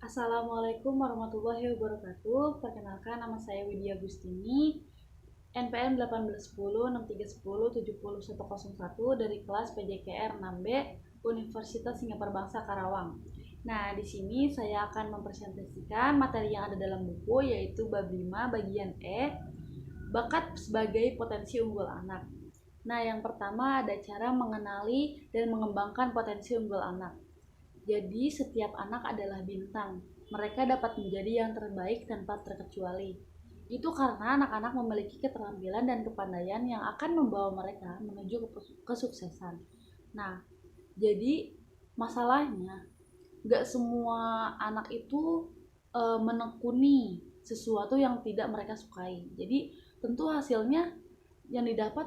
Assalamualaikum warahmatullahi wabarakatuh. Perkenalkan, nama saya Widya Gustini, NPM 181063107001 dari kelas PJKR 6B Universitas Singapura Bangsa Karawang. Nah, di sini saya akan mempresentasikan materi yang ada dalam buku, yaitu bab 5 bagian E, bakat sebagai potensi unggul anak. Nah, yang pertama ada cara mengenali dan mengembangkan potensi unggul anak. Jadi, setiap anak adalah bintang. Mereka dapat menjadi yang terbaik tanpa terkecuali. Itu karena anak-anak memiliki keterampilan dan kepandaian yang akan membawa mereka menuju kesuksesan. Nah, jadi masalahnya gak semua anak itu menekuni sesuatu yang tidak mereka sukai. Jadi tentu hasilnya yang didapat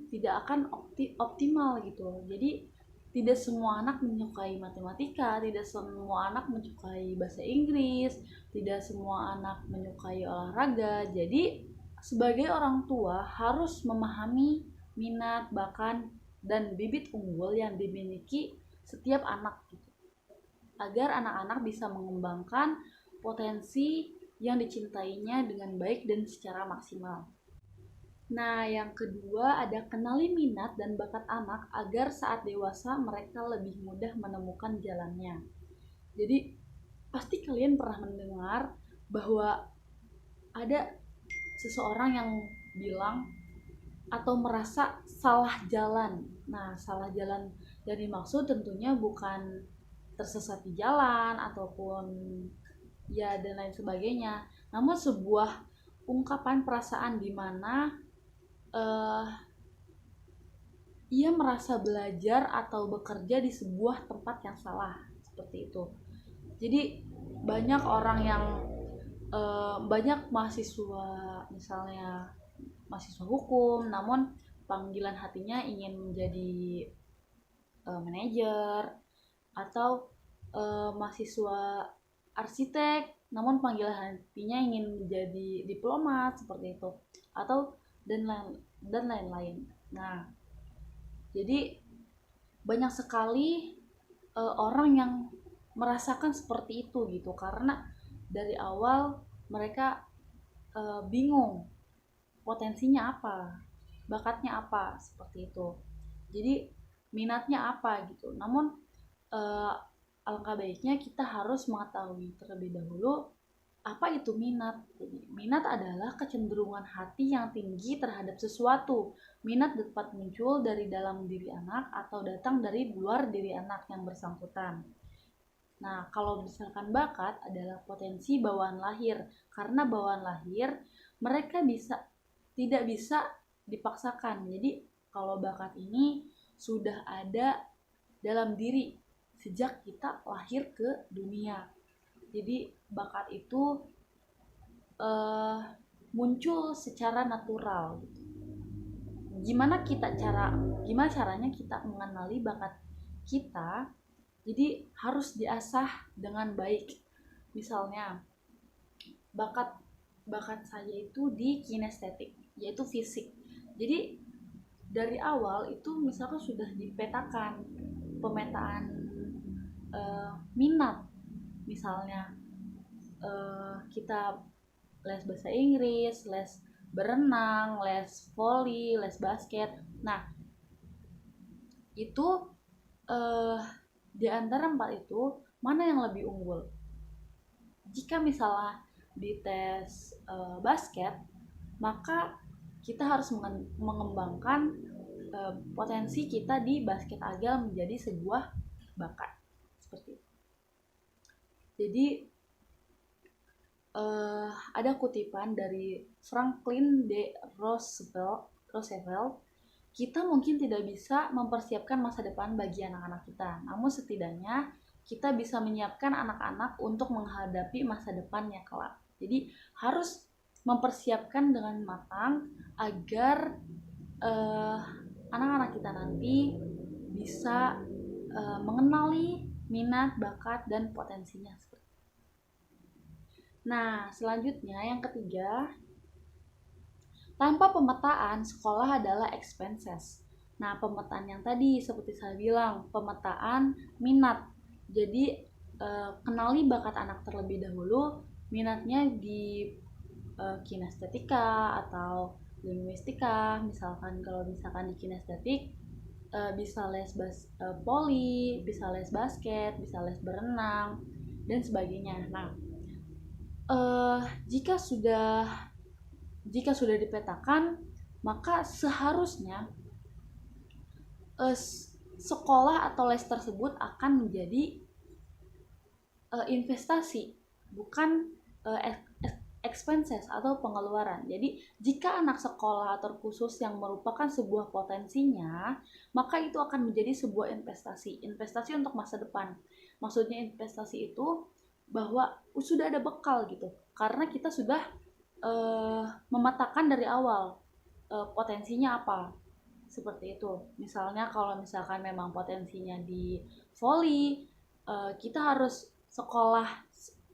tidak akan optimal gitu. Jadi tidak semua anak menyukai matematika, tidak semua anak menyukai bahasa Inggris, tidak semua anak menyukai olahraga. Jadi sebagai orang tua harus memahami minat, bakat, dan bibit unggul yang dimiliki setiap anak gitu, agar anak-anak bisa mengembangkan potensi yang dicintainya dengan baik dan secara maksimal. Nah, yang kedua ada kenali minat dan bakat anak agar saat dewasa mereka lebih mudah menemukan jalannya. Jadi, pasti kalian pernah mendengar bahwa ada seseorang yang bilang atau merasa salah jalan. Nah, salah jalan yang dimaksud tentunya bukan tersesat di jalan ataupun ya dan lain sebagainya, namun sebuah ungkapan perasaan di mana ia merasa belajar atau bekerja di sebuah tempat yang salah, seperti itu. Jadi banyak orang yang banyak mahasiswa, misalnya mahasiswa hukum, namun panggilan hatinya ingin menjadi manajer, atau mahasiswa arsitek, namun panggilan hatinya ingin menjadi diplomat, seperti itu, atau dan lain-lain. Nah, jadi banyak sekali orang yang merasakan seperti itu gitu, karena dari awal mereka bingung potensinya apa, bakatnya apa, seperti itu. Jadi minatnya apa gitu. Namun alangkah baiknya kita harus mengetahui terlebih dahulu apa itu minat. Jadi, minat adalah kecenderungan hati yang tinggi terhadap sesuatu. Minat dapat muncul dari dalam diri anak atau datang dari luar diri anak yang bersangkutan. Nah, kalau misalkan bakat adalah potensi bawaan lahir. Karena bawaan lahir, mereka tidak bisa dipaksakan. Jadi, kalau bakat ini sudah ada dalam diri sejak kita lahir ke dunia. Jadi bakat itu muncul secara natural gitu. Gimana caranya kita mengenali bakat kita? Jadi harus diasah dengan baik. Misalnya bakat saya itu di kinestetik, yaitu fisik. Jadi dari awal itu misalkan sudah dipetakan pemetaan minat, misalnya kita les bahasa Inggris, les berenang, les voli, les basket. Nah, itu di antara 4 itu mana yang lebih unggul? Jika misalnya di tes basket, maka kita harus mengembangkan potensi kita di basket agar menjadi sebuah bakat, seperti itu. Jadi ada kutipan dari Franklin D. Roosevelt, kita mungkin tidak bisa mempersiapkan masa depan bagi anak-anak kita, namun setidaknya kita bisa menyiapkan anak-anak untuk menghadapi masa depannya kelak. Jadi harus mempersiapkan dengan matang agar anak-anak kita nanti bisa mengenali minat, bakat, dan potensinya. Nah, selanjutnya yang ketiga, tanpa pemetaan sekolah adalah expenses. Nah, pemetaan yang tadi seperti saya bilang, pemetaan minat. Jadi kenali bakat anak terlebih dahulu, minatnya di kinestetika atau linguistika. Misalkan kalau misalkan di kinestetik bisa les voli, bisa les basket, bisa les berenang dan sebagainya. Nah, eh, jika sudah jika sudah dipetakan, maka seharusnya eh, sekolah atau les tersebut akan menjadi investasi, bukan expenses atau pengeluaran. Jadi jika anak sekolah terkhusus yang merupakan sebuah potensinya, maka itu akan menjadi sebuah investasi untuk masa depan. Maksudnya investasi itu bahwa sudah ada bekal gitu, karena kita sudah memetakan dari awal potensinya apa, seperti itu. Misalnya kalau misalkan memang potensinya di volley, kita harus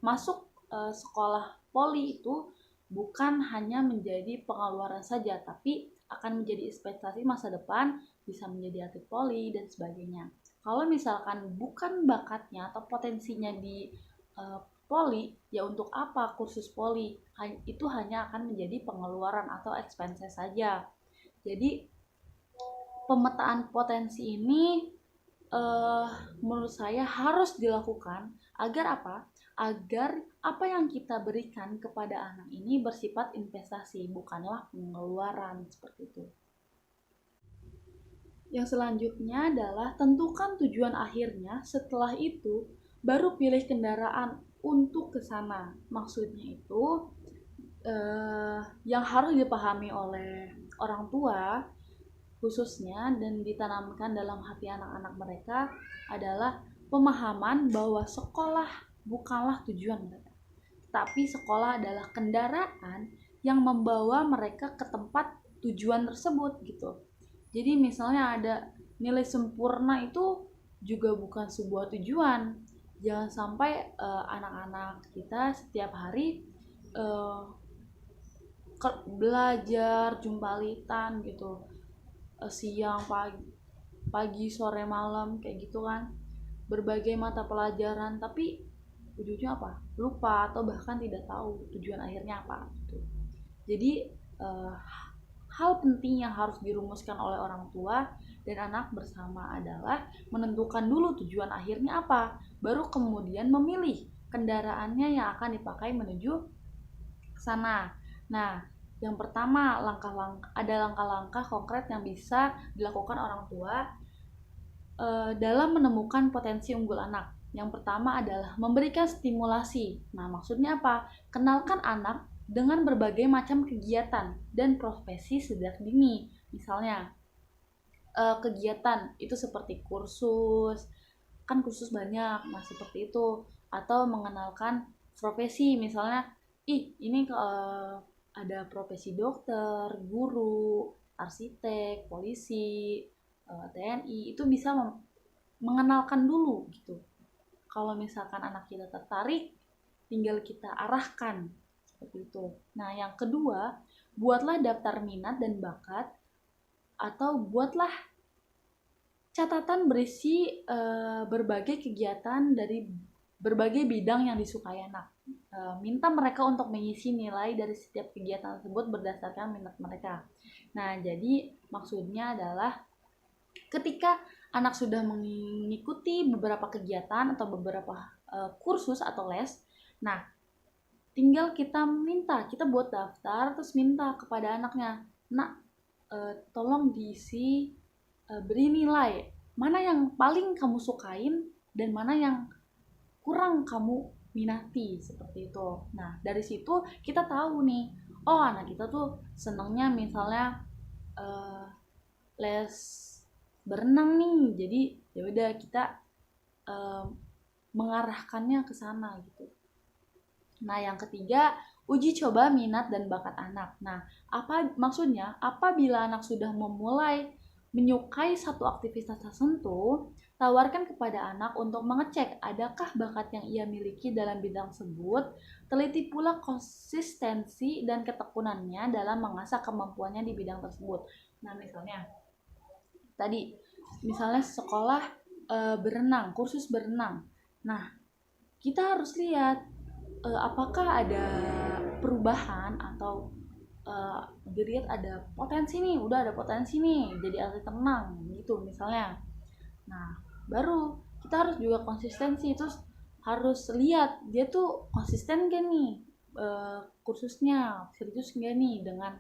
masuk sekolah voli itu bukan hanya menjadi pengeluaran saja, tapi akan menjadi investasi masa depan, bisa menjadi atlet voli dan sebagainya. Kalau misalkan bukan bakatnya atau potensinya di voli, ya untuk apa kursus voli? Itu hanya akan menjadi pengeluaran atau expenses saja. Jadi pemetaan potensi ini menurut saya harus dilakukan agar apa? Agar apa yang kita berikan kepada anak ini bersifat investasi, bukanlah pengeluaran, seperti itu. Yang selanjutnya adalah tentukan tujuan akhirnya. Setelah itu baru pilih kendaraan untuk ke sana. Maksudnya itu yang harus dipahami oleh orang tua khususnya dan ditanamkan dalam hati anak-anak mereka adalah pemahaman bahwa sekolah bukanlah tujuan mereka, tapi sekolah adalah kendaraan yang membawa mereka ke tempat tujuan tersebut gitu. Jadi misalnya ada nilai sempurna itu juga bukan sebuah tujuan. Jangan sampai anak-anak kita setiap hari belajar jumpalitan gitu, siang pagi sore malam kayak gitu kan, berbagai mata pelajaran, tapi ujungnya apa, lupa atau bahkan tidak tahu tujuan akhirnya apa gitu. Jadi hal penting yang harus dirumuskan oleh orang tua dan anak bersama adalah menentukan dulu tujuan akhirnya apa, baru kemudian memilih kendaraannya yang akan dipakai menuju ke sana. Nah, yang pertama, ada langkah-langkah konkret yang bisa dilakukan orang tua dalam menemukan potensi unggul anak. Yang pertama adalah memberikan stimulasi. Nah, maksudnya apa? Kenalkan anak dengan berbagai macam kegiatan dan profesi sejak dini. Misalnya, kegiatan itu seperti kursus, kan kursus banyak, nah seperti itu. Atau mengenalkan profesi, misalnya, ini ada profesi dokter, guru, arsitek, polisi, TNI, itu bisa mengenalkan dulu gitu. Kalau misalkan anak kita tertarik, tinggal kita arahkan seperti itu. Nah, yang kedua, buatlah daftar minat dan bakat atau buatlah catatan berisi berbagai kegiatan dari berbagai bidang yang disukai anak. Minta mereka untuk mengisi nilai dari setiap kegiatan tersebut berdasarkan minat mereka. Nah, jadi maksudnya adalah ketika anak sudah mengikuti beberapa kegiatan atau beberapa kursus atau les, nah tinggal kita buat daftar terus minta kepada anaknya, nak tolong diisi, beri nilai mana yang paling kamu sukain dan mana yang kurang kamu minati, seperti itu. Nah, dari situ kita tahu nih, oh anak kita tuh senangnya misalnya les berenang nih, jadi ya udah kita mengarahkannya ke sana gitu. Nah, yang ketiga, uji coba minat dan bakat anak. Nah, maksudnya apabila anak sudah memulai menyukai satu aktivitas tertentu, tawarkan kepada anak untuk mengecek adakah bakat yang ia miliki dalam bidang tersebut. Teliti pula konsistensi dan ketekunannya dalam mengasah kemampuannya di bidang tersebut. Nah, misalnya sekolah berenang, kursus berenang. Nah, kita harus lihat apakah ada perubahan atau dilihat ada potensi nih, udah ada potensi nih jadi atlet renang gitu misalnya. Nah, baru kita harus juga konsistensi, terus harus lihat dia tuh konsisten gak nih kursusnya, serius gak nih dengan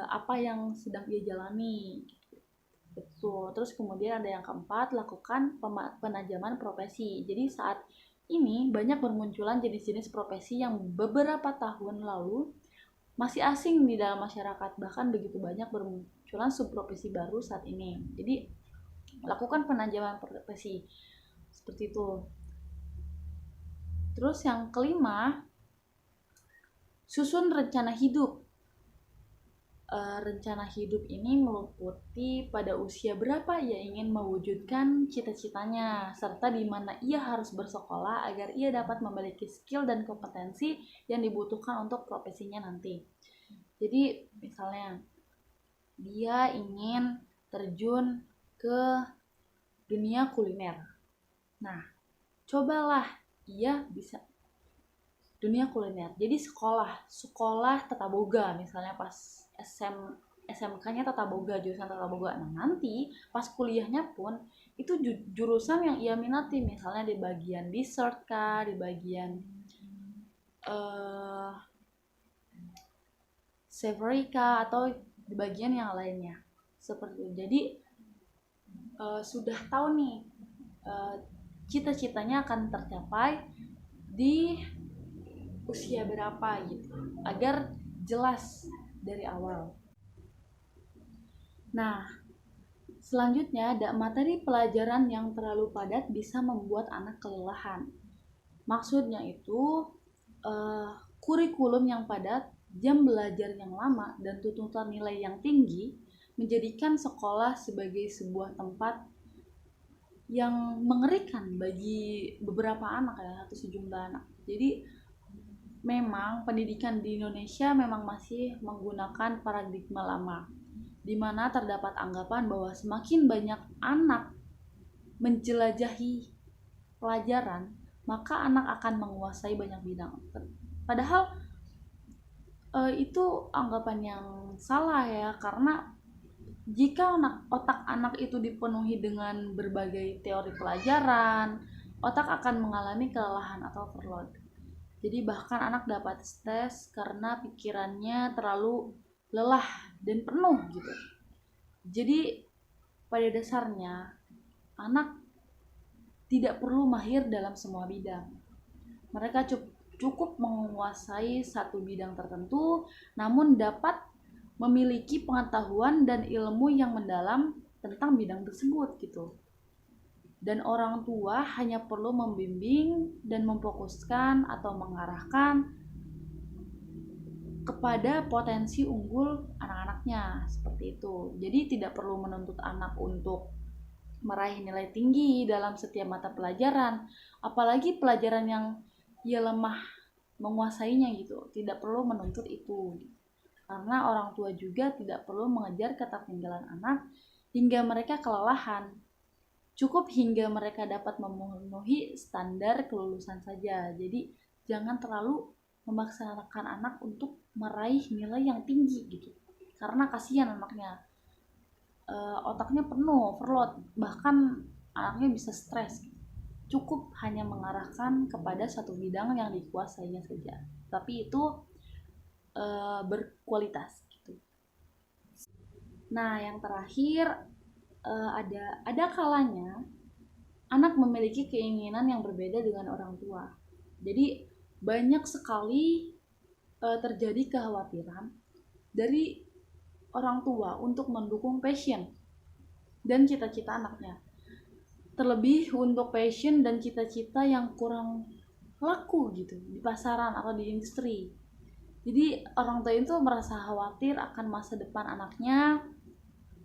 apa yang sedang dia jalani. Betul. Terus kemudian ada yang keempat, lakukan penajaman profesi. Jadi saat ini banyak bermunculan jenis-jenis profesi yang beberapa tahun lalu masih asing di dalam masyarakat. Bahkan begitu banyak bermunculan subprofesi baru saat ini. Jadi lakukan penajaman profesi. Seperti itu. Terus yang kelima, susun rencana hidup. Rencana hidup ini meliputi pada usia berapa ia ingin mewujudkan cita-citanya, serta di mana ia harus bersekolah agar ia dapat memiliki skill dan kompetensi yang dibutuhkan untuk profesinya nanti. Jadi misalnya dia ingin terjun ke dunia kuliner. Nah, cobalah ia bisa dunia kuliner. Jadi sekolah tata boga misalnya pas SMK-nya tata boga, jurusan tata boga. Nah, nanti pas kuliahnya pun itu jurusan yang ia minati, misalnya di bagian dessert kah, di bagian savory kah, atau di bagian yang lainnya. Seperti itu. Jadi sudah tahu nih cita-citanya akan tercapai di usia berapa gitu, agar jelas dari awal. Nah, selanjutnya ada materi pelajaran yang terlalu padat bisa membuat anak kelelahan. Maksudnya itu kurikulum yang padat, jam belajar yang lama, dan tuntutan nilai yang tinggi menjadikan sekolah sebagai sebuah tempat yang mengerikan bagi beberapa anak ya, atau sejumlah anak. Jadi memang pendidikan di Indonesia memang masih menggunakan paradigma lama, di mana terdapat anggapan bahwa semakin banyak anak menjelajahi pelajaran, maka anak akan menguasai banyak bidang. Padahal itu anggapan yang salah ya, karena jika otak anak itu dipenuhi dengan berbagai teori pelajaran, otak akan mengalami kelelahan atau overload. Jadi bahkan anak dapat stres karena pikirannya terlalu lelah dan penuh gitu. Jadi pada dasarnya anak tidak perlu mahir dalam semua bidang. Mereka cukup menguasai satu bidang tertentu, namun dapat memiliki pengetahuan dan ilmu yang mendalam tentang bidang tersebut gitu. Dan orang tua hanya perlu membimbing dan memfokuskan atau mengarahkan kepada potensi unggul anak-anaknya, seperti itu. Jadi tidak perlu menuntut anak untuk meraih nilai tinggi dalam setiap mata pelajaran, apalagi pelajaran yang ia lemah menguasainya gitu. Tidak perlu menuntut itu. Karena orang tua juga tidak perlu mengejar ketertinggalan anak hingga mereka kelelahan. Cukup hingga mereka dapat memenuhi standar kelulusan saja. Jadi jangan terlalu memaksakan anak untuk meraih nilai yang tinggi gitu. Karena kasihan anaknya, otaknya penuh, overload, bahkan anaknya bisa stres. Cukup hanya mengarahkan kepada satu bidang yang dikuasainya saja. Tapi itu berkualitas gitu. Nah, yang terakhir ada kalanya anak memiliki keinginan yang berbeda dengan orang tua. Jadi banyak sekali terjadi kekhawatiran dari orang tua untuk mendukung passion dan cita-cita anaknya. Terlebih untuk passion dan cita-cita yang kurang laku gitu di pasaran atau di industri. Jadi orang tua itu merasa khawatir akan masa depan anaknya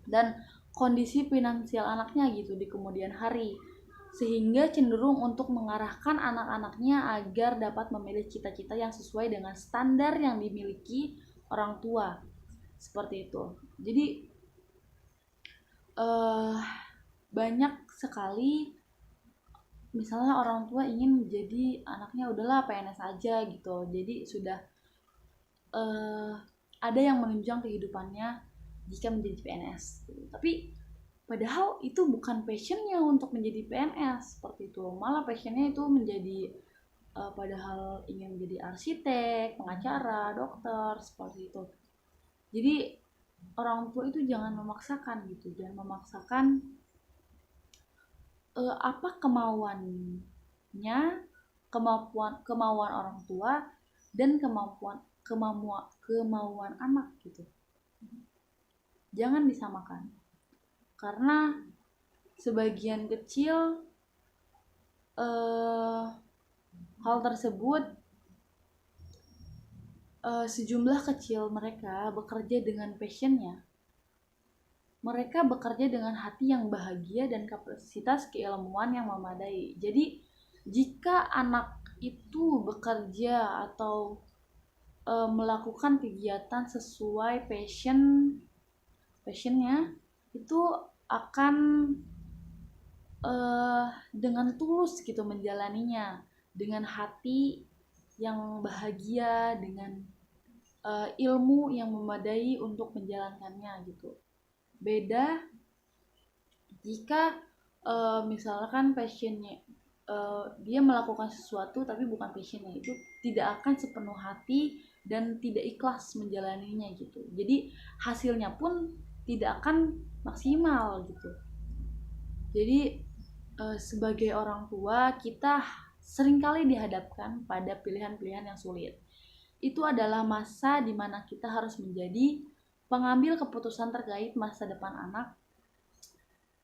dan kondisi finansial anaknya gitu di kemudian hari, sehingga cenderung untuk mengarahkan anak-anaknya agar dapat memilih cita-cita yang sesuai dengan standar yang dimiliki orang tua. Seperti itu. Jadi banyak sekali misalnya orang tua ingin jadi anaknya udahlah PNS aja gitu, jadi sudah eh, ada yang menunjang kehidupannya jika menjadi PNS gitu. Tapi padahal itu bukan passionnya untuk menjadi PNS seperti itu, malah passionnya itu menjadi padahal ingin menjadi arsitek, pengacara, dokter seperti itu. Jadi orang tua itu jangan memaksakan gitu, jangan memaksakan apa kemauannya, kemauan orang tua dan kemauan anak gitu. Jangan disamakan karena sebagian kecil hal tersebut sejumlah kecil mereka bekerja dengan passionnya. Mereka bekerja dengan hati yang bahagia dan kapasitas keilmuan yang memadai. Jadi jika anak itu bekerja atau melakukan kegiatan sesuai passionnya, itu akan dengan tulus gitu menjalaninya, dengan hati yang bahagia, dengan ilmu yang memadai untuk menjalankannya gitu. Beda jika misalkan passionnya dia melakukan sesuatu tapi bukan passionnya, itu tidak akan sepenuh hati dan tidak ikhlas menjalaninya gitu. Jadi hasilnya pun tidak akan maksimal gitu. Jadi sebagai orang tua kita seringkali dihadapkan pada pilihan-pilihan yang sulit. Itu adalah masa di mana kita harus menjadi pengambil keputusan terkait masa depan anak.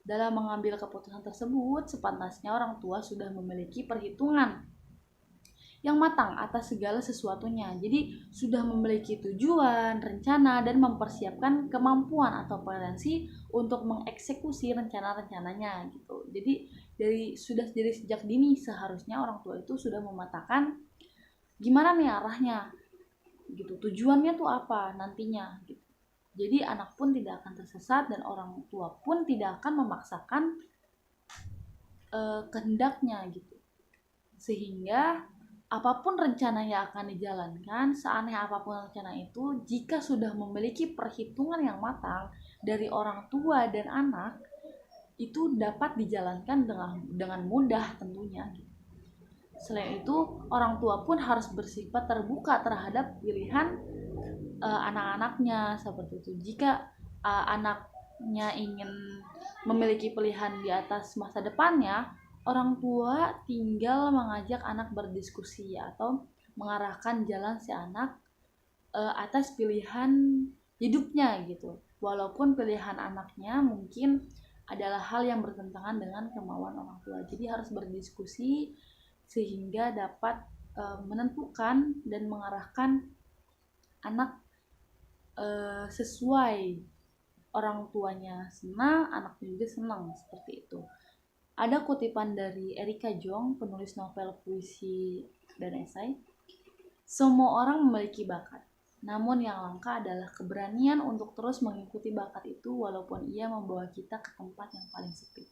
Dalam mengambil keputusan tersebut, sepantasnya orang tua sudah memiliki perhitungan yang matang atas segala sesuatunya. Jadi sudah memiliki tujuan, rencana, dan mempersiapkan kemampuan atau potensi untuk mengeksekusi rencana-rencananya gitu. Jadi dari sejak dini seharusnya orang tua itu sudah memetakan gimana nih arahnya gitu, tujuannya tuh apa nantinya gitu. Jadi anak pun tidak akan tersesat dan orang tua pun tidak akan memaksakan kehendaknya gitu. Sehingga apapun rencana yang akan dijalankan, seaneh apapun rencana itu, jika sudah memiliki perhitungan yang matang dari orang tua dan anak, itu dapat dijalankan dengan mudah tentunya gitu. Selain itu, orang tua pun harus bersifat terbuka terhadap pilihan anak-anaknya seperti itu. Jika anaknya ingin memiliki pilihan di atas masa depannya, orang tua tinggal mengajak anak berdiskusi atau mengarahkan jalan si anak atas pilihan hidupnya gitu. Walaupun pilihan anaknya mungkin adalah hal yang bertentangan dengan kemauan orang tua. Jadi harus berdiskusi sehingga dapat menentukan dan mengarahkan anak sesuai orang tuanya senang, anaknya juga senang seperti itu. Ada kutipan dari Erika Jong, penulis novel, puisi, dan esai. Semua orang memiliki bakat, namun yang langka adalah keberanian untuk terus mengikuti bakat itu walaupun ia membawa kita ke tempat yang paling sepi.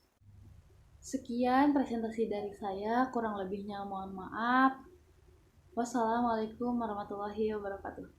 Sekian presentasi dari saya, kurang lebihnya mohon maaf. Wassalamualaikum warahmatullahi wabarakatuh.